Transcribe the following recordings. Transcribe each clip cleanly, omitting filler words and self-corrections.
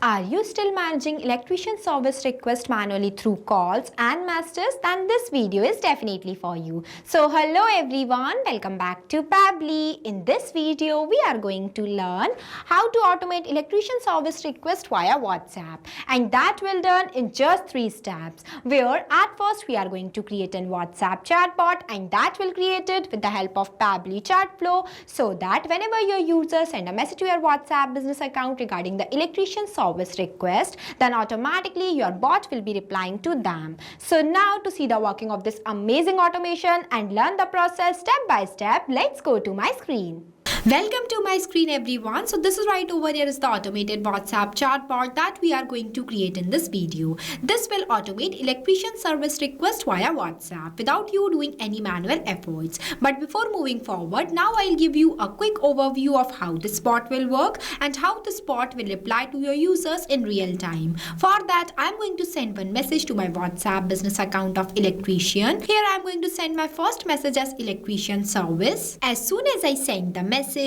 Are you still managing electrician service request manually through calls and messages? Then this video is definitely for you. So hello everyone, welcome back to Pabbly. In this video, we are going to learn how to automate electrician service request via WhatsApp, and that will done in just 3 steps. Where at first we are going to create a WhatsApp chatbot, and that will create it with the help of Pabbly Chatflow, so that whenever your users send a message to your WhatsApp business account regarding the electrician service request, then automatically your bot will be replying to them. So now to see the working of this amazing automation and learn the process step by step, let's go to my screen. Welcome to my screen everyone. So this is right over here is the automated WhatsApp chatbot that we are going to create in this video. This will automate electrician service request via WhatsApp without you doing any manual efforts. But before moving forward, now I'll give you a quick overview of how this bot will work and how this bot will reply to your users in real time. For that, I'm going to send one message to my WhatsApp business account of Electrician. Here I'm going to send my first message as electrician service. As soon as I send the message,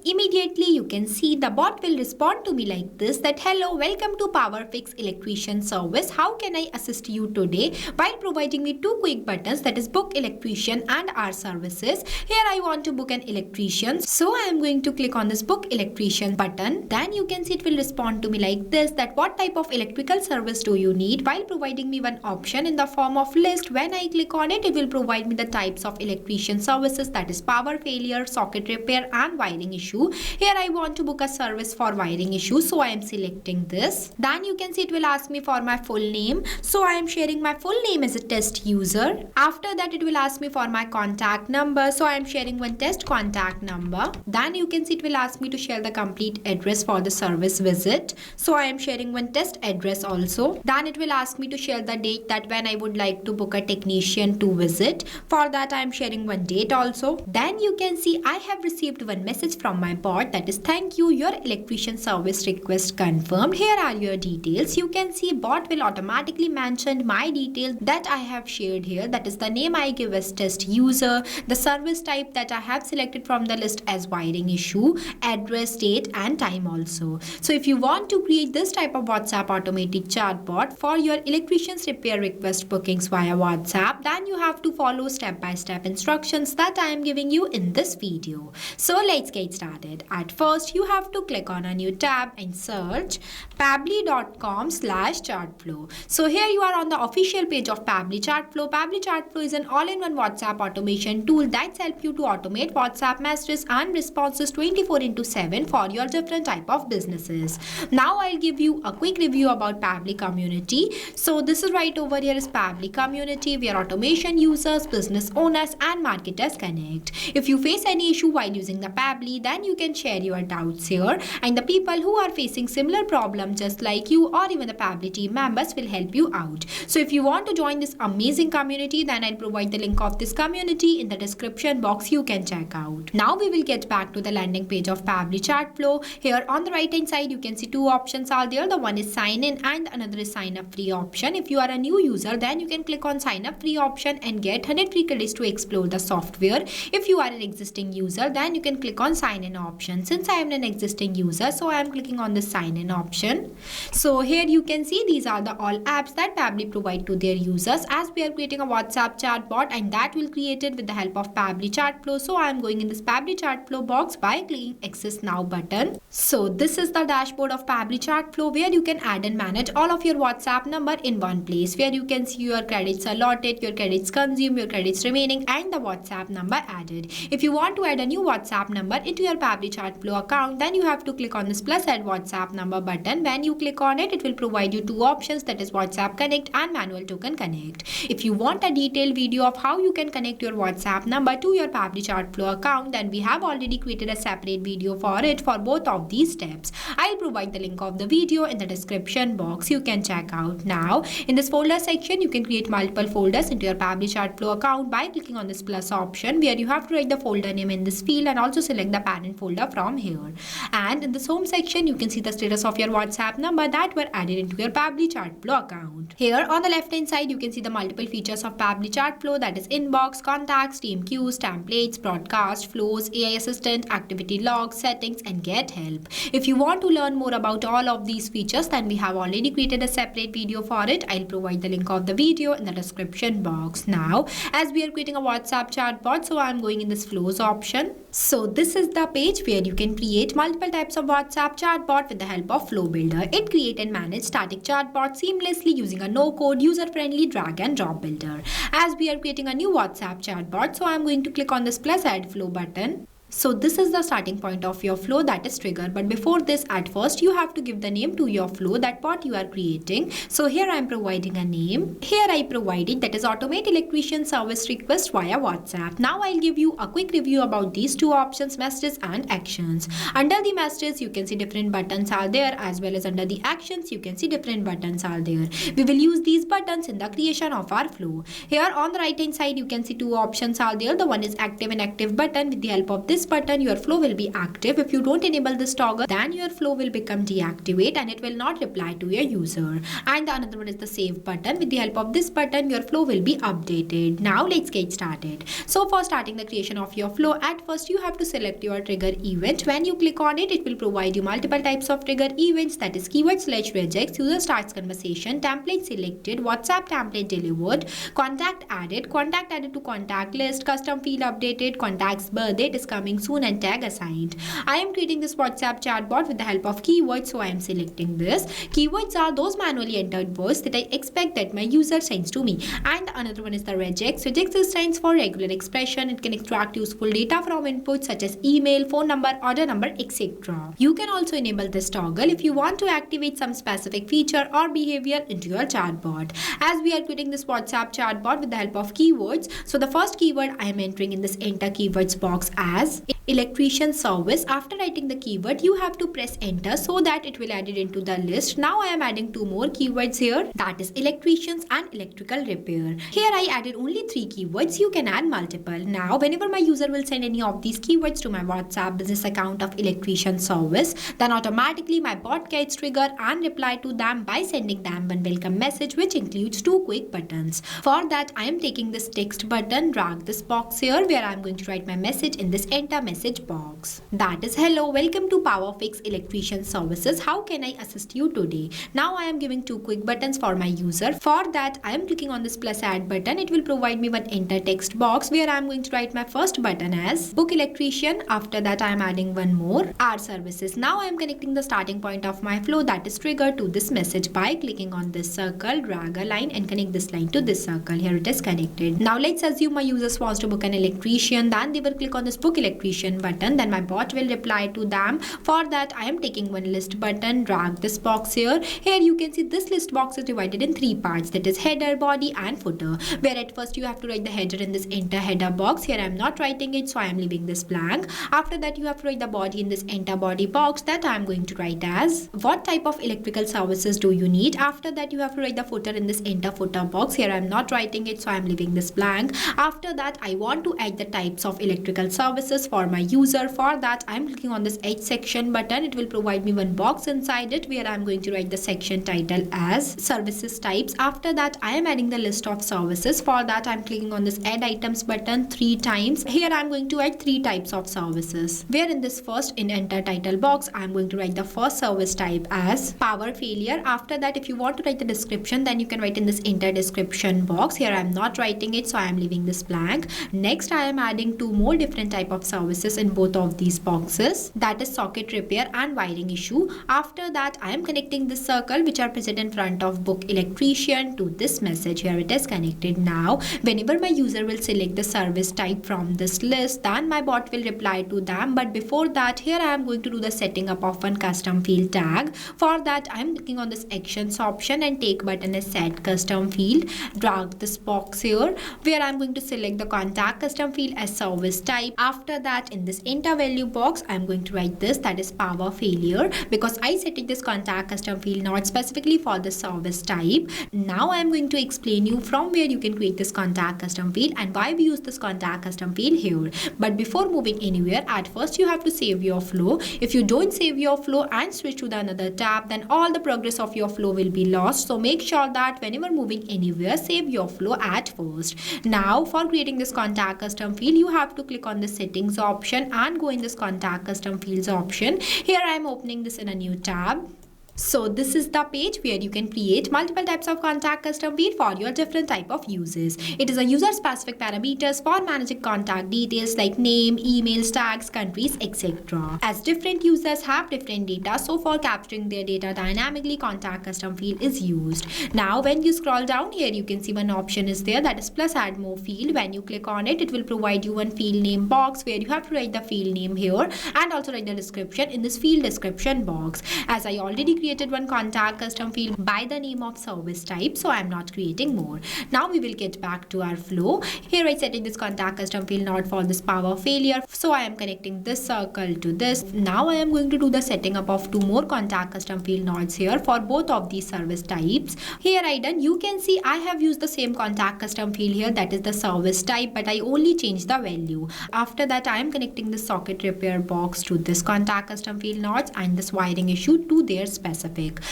immediately you can see the bot will respond to me like this, that hello, welcome to Power Fix Electrician Service. How can I assist you today? While providing me 2 quick buttons, that is book electrician and our services. Here I want to book an electrician, so I am going to click on this book electrician button. Then you can see it will respond to me like this, that what type of electrical service do you need, while providing me one option in the form of list. When I click on it, it will provide me the types of electrician services, that is power failure, socket repair and wiring issue. Here I want to book a service for wiring issue, so I am selecting this. Then you can see it will ask me for my full name, so I am sharing my full name as a test user. After that, it will ask me for my contact number, so I am sharing one test contact number. Then you can see it will ask me to share the complete address for the service visit, so I am sharing one test address also. Then it will ask me to share the date that when I would like to book a technician to visit. For that, I am sharing one date also. Then you can see I have received one message from my bot, that is thank you, your electrician service request confirmed. Here are your details. You can see bot will automatically mention my details that I have shared here, that is the name I give as test user, the service type that I have selected from the list as wiring issue, address, date and time also. So if you want to create this type of WhatsApp automated chatbot for your electrician's repair request bookings via WhatsApp, then you have to follow step-by-step instructions that I am giving you in this video. So let's get started. At first, you have to click on a new tab and search pabbly.com/chatflow. So here you are on the official page of Pabbly Chatflow. Pabbly Chatflow is an all-in-one WhatsApp automation tool that helps you to automate WhatsApp messages and responses 24/7 for your different type of businesses. Now I'll give you a quick review about Pabbly community. So this is right over here is Pabbly community, where automation users, business owners and marketers connect. If you face any issue while using the Pabbly, then you can share your doubts here, and the people who are facing similar problems just like you or even the Pabbly team members will help you out. So if you want to join this amazing community, then I'll provide the link of this community in the description box. You can check out. Now we will get back to the landing page of Pabbly Chatflow. Here on the right hand side, you can see 2 options are there. The one is sign in and another is sign up free option. If you are a new user, then you can click on sign up free option and get 100 free credits to explore the software. If you are an existing user, then you can click on sign in option. Since I am an existing user, so I am clicking on the sign in option. So here you can see these are the all apps that Pabbly provide to their users, as we are creating a WhatsApp chatbot, and that will create it with the help of Pabbly Chatflow. So I am going in this Pabbly Chatflow box by clicking access now button. So this is the dashboard of Pabbly Chatflow, where you can add and manage all of your WhatsApp number in one place, where you can see your credits allotted, your credits consumed, your credits remaining and the WhatsApp number added. If you want to add a new WhatsApp number into your Pabbly Chatflow account, then you have to click on this plus add WhatsApp number button. When you click on it, it will provide you 2 options, that is WhatsApp Connect and Manual Token Connect. If you want a detailed video of how you can connect your WhatsApp number to your Pabbly Chatflow account, then we have already created a separate video for it for both of these steps. I'll provide the link of the video in the description box. You can check out. Now in this folder section, you can create multiple folders into your Pabbly Chatflow account by clicking on this plus option, where you have to write the folder name in this field and also select the parent folder from here. And in this home section, you can see the status of your WhatsApp number that were added into your Pabbly Chatflow account. Here on the left hand side, you can see the multiple features of Pabbly Chatflow, that is inbox, contacts, team queues, templates, broadcast, flows, AI assistant, activity logs, settings, and get help. If you want to learn more about all of these features, then we have already created a separate video for it. I'll provide the link of the video in the description box. Now, as we are creating a WhatsApp chatbot, so I'm going in this flows option. So this is the page where you can create multiple types of WhatsApp chatbot with the help of Flow Builder. It creates and manages static chatbots seamlessly using a no-code, user-friendly drag and drop builder. As we are creating a new WhatsApp chatbot, so I'm going to click on this plus add flow button. So this is the starting point of your flow, that is trigger. But before this, at first you have to give the name to your flow, that what you are creating. So here I am providing a name. Here I provided, that is automate electrician service request via WhatsApp. Now I'll give you a quick review about these two options, messages and actions. Under the messages, you can see different buttons are there, as well as under the actions, you can see different buttons are there. We will use these buttons in the creation of our flow. Here on the right hand side, you can see two options are there. The one is active and active button. With the help of this button, your flow will be active. If you don't enable this toggle, then your flow will become deactivate and it will not reply to your user. And the another one is the save button. With the help of this button, your flow will be updated. Now let's get started. So for starting the creation of your flow, at first you have to select your trigger event. When you click on it, it will provide you multiple types of trigger events, that is keyword/regex, user starts conversation, template selected, WhatsApp template delivered, contact added to contact list, custom field updated, contact's birth date is coming soon, and tag assigned. I am creating this WhatsApp chatbot with the help of keywords, so I am selecting this. Keywords are those manually entered words that I expect that my user sends to me. And another one is the regex. Regex stands for regular expression. It can extract useful data from inputs such as email, phone number, order number, etc. You can also enable this toggle if you want to activate some specific feature or behavior into your chatbot. As we are creating this WhatsApp chatbot with the help of keywords, so the first keyword I am entering in this enter keywords box as electrician service. After writing the keyword, you have to press enter so that it will add it into the list. Now I am adding two more keywords here, that is electricians and electrical repair. Here I added only 3 keywords. You can add multiple. Now whenever my user will send any of these keywords to my WhatsApp business account of electrician service, then automatically my bot gets trigger and reply to them by sending them one welcome message, which includes 2 quick buttons. For that, I am taking this text button, drag this box here where I am going to write my message in this enter message box. That is, hello, welcome to PowerFix Electrician Services. How can I assist you today? Now I am giving 2 quick buttons for my user. For that, I am clicking on this plus add button. It will provide me one enter text box where I am going to write my first button as book electrician. After that, I am adding one more, our services. Now I am connecting the starting point of my flow, that is trigger, to this message by clicking on this circle, drag a line and connect this line to this circle. Here it is connected. Now let's assume my user wants to book an electrician. Then they will click on this book electrician button. Then my bot will reply to them. For that, I am taking one list button, drag this box here. Here you can see this list box is divided in 3 parts, that is header, body and footer, where at first you have to write the header in this enter header box. Here I am not writing it, so I am leaving this blank. After that, you have to write the body in this enter body box, that I am going to write as what type of electrical services do you need. After that, you have to write the footer in this enter footer box. Here I am not writing it, so I am leaving this blank. After that, I want to add the types of electrical services for my user. For that, I am clicking on this edge section button. It will provide me one box inside it where I am going to write the section title as services types. After that, I am adding the list of services. For that, I am clicking on this add items button 3 times. Here I am going to add 3 types of services, where in this first in enter title box, I am going to write the first service type as power failure. After that, if you want to write the description, then you can write in this enter description box. Here I am not writing it, so I am leaving this blank. Next, I am adding 2 more different type of services in both of these boxes, that is socket repair and wiring issue. After that, I am connecting this circle which are present in front of book electrician to this message. Here it is connected. Now whenever my user will select the service type from this list, then my bot will reply to them. But before that, here I am going to do the setting up of one custom field tag. For that, I am clicking on this actions option and take button as set custom field. Drag this box here where I am going to select the contact custom field as service type. After that, in this enter value box, I'm going to write this, that is power failure, because I set this contact custom field not specifically for the service type. Now I'm going to explain you from where you can create this contact custom field and why we use this contact custom field here. But before moving anywhere, at first you have to save your flow. If you don't save your flow and switch to the another tab, then all the progress of your flow will be lost. So make sure that whenever moving anywhere, save your flow at first. Now for creating this contact custom field, you have to click on the settings option and go in this contact custom fields option. Here I am opening this in a new tab. So this is the page where you can create multiple types of contact custom field for your different type of uses. It is a user specific parameters for managing contact details like name, emails, tags, countries, etc. As different users have different data, so for capturing their data dynamically, contact custom field is used. Now when you scroll down here, you can see one option is there, that is plus add more field. When you click on it, it will provide you one field name box where you have to write the field name here and also write the description in this field description box. As I already created one contact custom field by the name of service type, so I'm not creating more. Now we will get back to our flow. Here I set in this contact custom field not for this power failure, so I am connecting this circle to this. Now I am going to do the setting up of two more contact custom field nodes here for both of these service types. Here I done, you can see I have used the same contact custom field here, that is the service type, but I only changed the value. After that I am connecting the socket repair box to this contact custom field nodes and this wiring issue to their specific.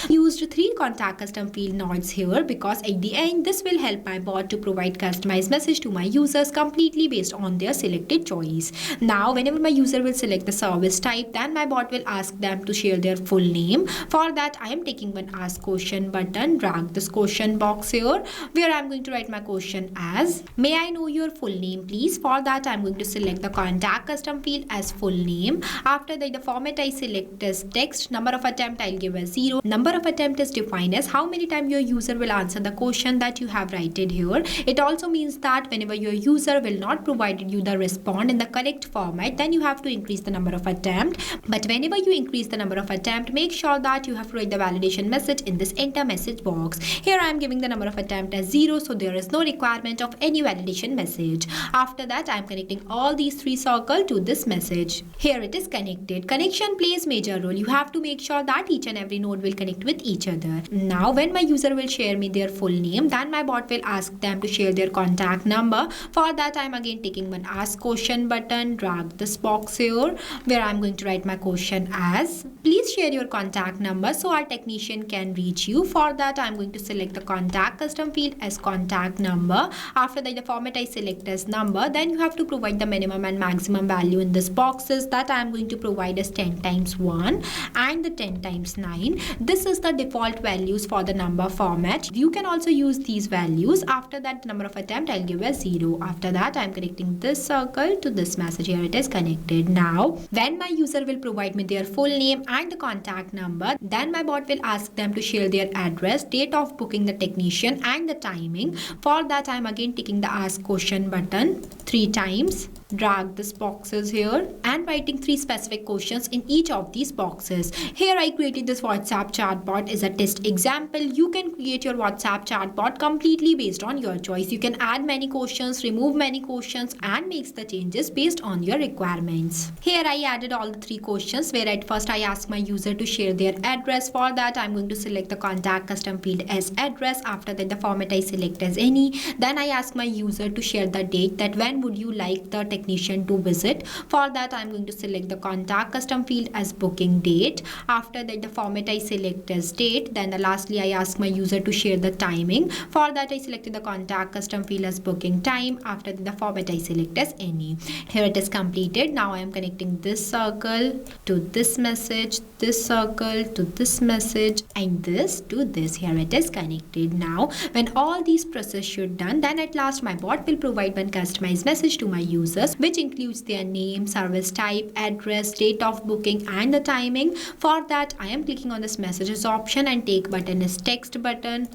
Used 3 contact custom field nodes here because at the end this will help my bot to provide customized message to my users completely based on their selected choice. Now whenever my user will select the service type, then my bot will ask them to share their full name. For that I am taking one ask question button, drag this question box here where I am going to write my question as, may I know your full name please. For that I am going to select the contact custom field as full name. After that the format I select as text, number of attempt I'll give as 0. Number of attempt is defined as how many times your user will answer the question that you have written here. It also means that whenever your user will not provide you the response in the correct format, then you have to increase the number of attempt. But whenever you increase the number of attempt, make sure that you have to write the validation message in this enter message box. Here I am giving the number of attempt as 0, so there is no requirement of any validation message. After that I am connecting all these 3 circles to this message. Here it is connected. Connection plays major role. You have to make sure that each and every node will connect with each other. Now when my user will share me their full name, then my bot will ask them to share their contact number. For that I am again taking one ask question button, drag this box here where I am going to write my question as, please share your contact number so our technician can reach you. For that I am going to select the contact custom field as contact number. After that the format I select as number, then you have to provide the minimum and maximum value in this boxes that I am going to provide as 10 times 1 and the 10 times 9. This is the default values for the number format. You can also use these values. After that, the number of attempt I'll give as 0. After that, I'm connecting this circle to this message. Here it is connected. Now, when my user will provide me their full name and the contact number, then my bot will ask them to share their address, date of booking the technician and the timing. For that, I'm again taking the ask question button 3 times. Drag this boxes here and writing 3 specific questions in each of these boxes. Here I created this WhatsApp chatbot as a test example. You can create your WhatsApp chatbot completely based on your choice. You can add many questions, remove many questions and makes the changes based on your requirements. Here I added all the 3 questions where at first I ask my user to share their address. For that I'm going to select the contact custom field as address. After that the format I select as any. Then I ask my user to share the date, that when would you like the technician to visit. For that I'm going to select the contact custom field as booking date. After that the format I select as date. Then lastly I ask my user to share the timing. For that I selected the contact custom field as booking time. After that the format I select as any. Here it is completed. Now I am connecting this circle to this message, this circle to this message and this to this. Here it is connected. Now when all these processes should done, then at last my bot will provide one customized message to my users, which includes their name, service type, address, date of booking and the timing. For that I am clicking on this messages option and take button is text button.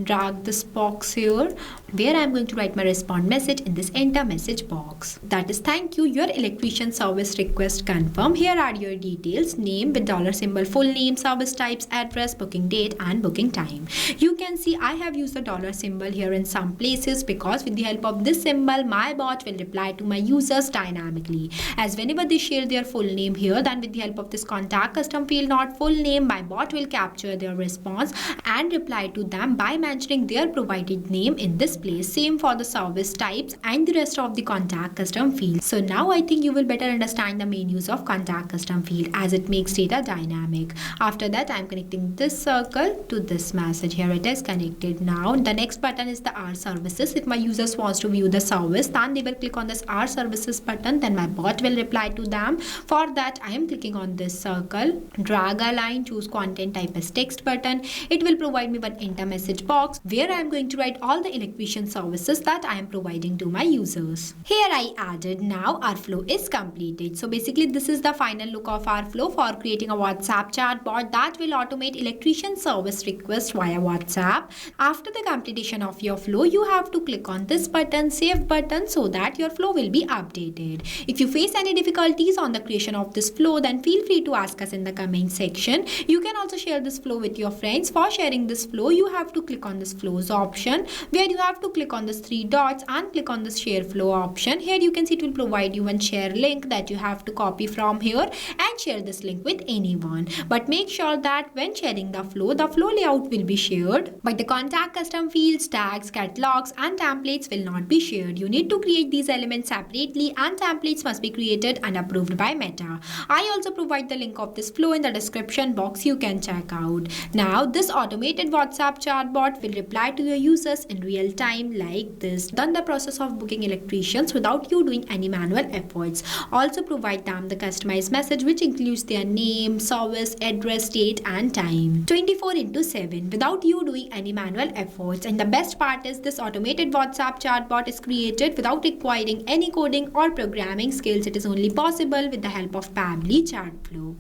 Drag this box here where I am going to write my response message in this enter message box. That is, thank you, your electrician service request confirmed. Here are your details, name with symbol, full name, service types, address, booking date and booking time. You can see I have used the dollar symbol here in some places because with the help of this symbol, my bot will reply to my users dynamically. As whenever they share their full name here, then with the help of this contact custom field, not full name, my bot will capture their response and reply to them by mentioning their provided name in this place. Same for the service types and the rest of the contact custom field. So now I think you will better understand the main use of contact custom field as it makes data dynamic. After that, I am connecting this circle to this message. Here it is connected. Now the next button is the R services. If my users wants to view the service, then they will click on this R services button, then my bot will reply to them. For that, I am clicking on this circle, drag a line, choose content type as text button. It will provide me one enter message box where I am going to write all the electrician services that I am providing to my users. Here I added. Now our flow is completed. So basically this is the final look of our flow for creating a WhatsApp chatbot that will automate electrician service requests via WhatsApp. After the completion of your flow, you have to click on this button, save button, so that your flow will be updated. If you face any difficulties on the creation of this flow, then feel free to ask us in the comment section. You can also share this flow with your friends. For sharing this flow, you have to click on this flows option where you have to click on this three dots and click on this share flow option. Here you can see it will provide you one share link that you have to copy from here and share this link with anyone. But make sure that when sharing the flow layout will be shared, but the contact custom fields, tags, catalogs and templates will not be shared. You need to create these elements separately and templates must be created and approved by Meta. I also provide the link of this flow in the description box. You can check out. Now this automated WhatsApp chatbot will reply to your users in real time like this. Done the process of booking electricians without you doing any manual efforts. Also provide them the customized message which includes their name, service, address, date and time 24/7 without you doing any manual efforts. And the best part is this automated WhatsApp chatbot is created without requiring any coding or programming skills. It is only possible with the help of Pabbly Chatflow.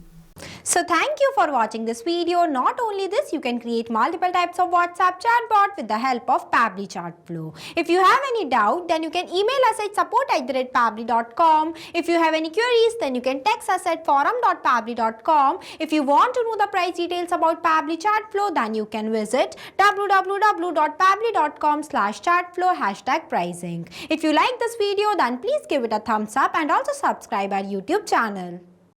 So thank you for watching this video. Not only this, you can create multiple types of WhatsApp chatbot with the help of Pabbly Chatflow. If you have any doubt, then you can email us at support@pabbly.com. If you have any queries, then you can text us at forum.pabbly.com. If you want to know the price details about Pabbly Chatflow, then you can visit www.pabbly.com/chatflow #pricing. If you like this video, then please give it a thumbs up and also subscribe our YouTube channel.